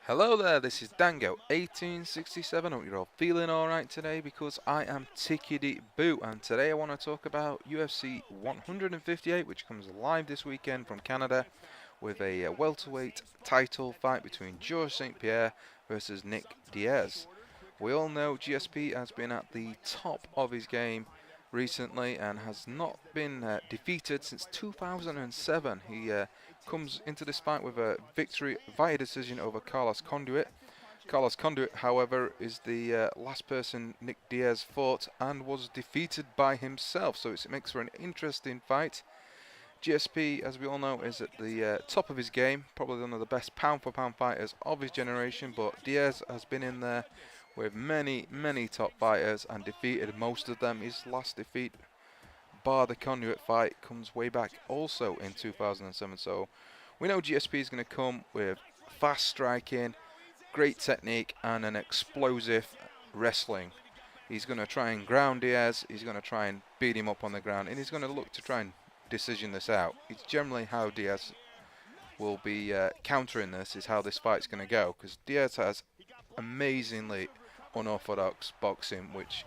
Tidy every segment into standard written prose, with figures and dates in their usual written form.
Hello there, this is Dango 1867. Hope you're all feeling alright today because I am tickety boo, and today I want to talk about UFC 158, which comes live this weekend from Canada with a welterweight title fight between George St-Pierre versus Nick Diaz. We all know GSP has been at the top of his game recently and has not been defeated since 2007. He comes into this fight with a victory via decision over Carlos Condit. Carlos Condit, however, is the last person Nick Diaz fought and was defeated by himself, so it makes for an interesting fight. GSP, as we all know, is at the top of his game, probably one of the best pound-for-pound fighters of his generation, but Diaz has been in there with many top fighters and defeated most of them. His last defeat, bar the Conduit fight, comes way back also in 2007. So we know GSP is going to come with fast striking, great technique and an explosive wrestling. He's going to try and ground Diaz, he's going to try and beat him up on the ground, and he's going to look to try and decision this out. It's generally how Diaz will be countering this, is how this fight's going to go, because Diaz has amazingly unorthodox boxing, which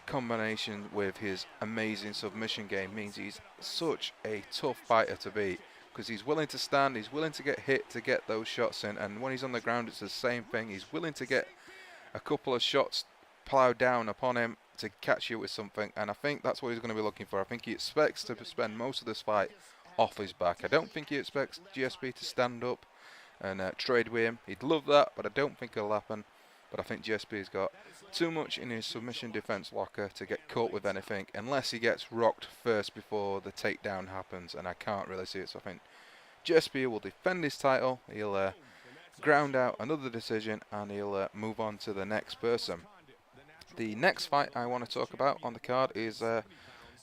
combination with his amazing submission game means he's such a tough fighter to beat, because he's willing to stand, he's willing to get hit to get those shots in, and when he's on the ground it's the same thing. He's willing to get a couple of shots plowed down upon him to catch you with something, and I think that's what he's going to be looking for. I think he expects to spend most of this fight off his back. I don't think he expects GSP to stand up and trade with him. He'd love that, but I don't think it'll happen. But I think GSP's got too much in his submission defense locker to get caught with anything, unless he gets rocked first before the takedown happens, and I can't really see it. So I think GSP will defend his title, he'll ground out another decision, and he'll move on to the next person. The next fight I want to talk about on the card is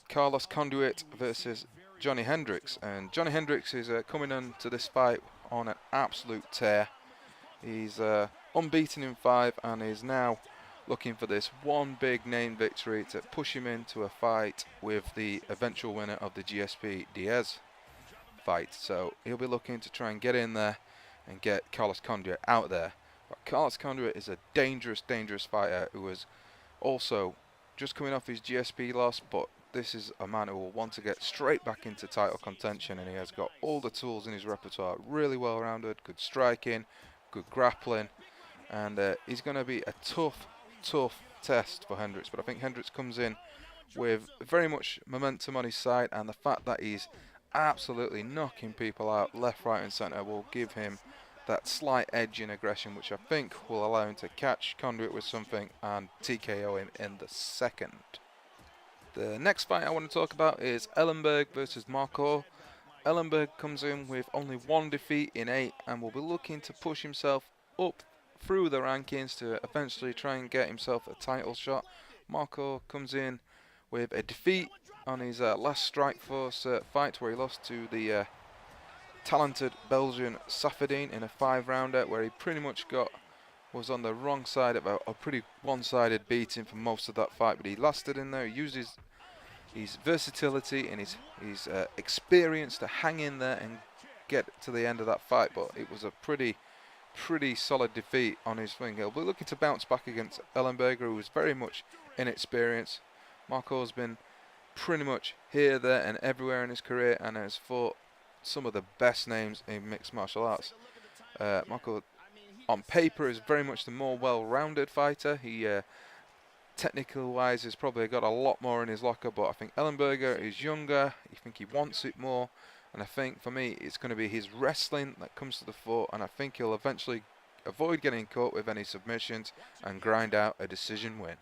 Carlos Condit versus Johny Hendricks, and Johny Hendricks is coming into this fight on an absolute tear. He's unbeaten in 5 and is now looking for this one big name victory to push him into a fight with the eventual winner of the GSP Diaz fight. So he'll be looking to try and get in there and get Carlos Condit out there. But Carlos Condit is a dangerous fighter who is also just coming off his GSP loss, but this is a man who will want to get straight back into title contention, and he has got all the tools in his repertoire, really well rounded, good striking, good grappling, and he's going to be a tough test for Hendricks. But I think Hendricks comes in with very much momentum on his side, and the fact that he's absolutely knocking people out left, right and centre will give him that slight edge in aggression, which I think will allow him to catch Condit with something and TKO him in the second. The next fight I want to talk about is Ellenberger versus Marquardt. Ellenberger comes in with only one defeat in 8 and will be looking to push himself up through the rankings to eventually try and get himself a title shot. Marquardt comes in with a defeat on his last Strike Force fight, where he lost to the talented Belgian Safedine in a 5-rounder, where he pretty much was on the wrong side of a pretty one-sided beating for most of that fight, but he lasted in there. He used his versatility and his experience to hang in there and get to the end of that fight, but it was a pretty solid defeat on his thing. He'll be looking to bounce back against Ellenberger, who is very much inexperienced. Marquardt's been pretty much here, there and everywhere in his career and has fought some of the best names in mixed martial arts. Marquardt on paper is very much the more well-rounded fighter. He technical wise has probably got a lot more in his locker, but I think Ellenberger is younger, I think he wants it more, and I think for me it's going to be his wrestling that comes to the fore, and I think he'll eventually avoid getting caught with any submissions and grind out a decision win.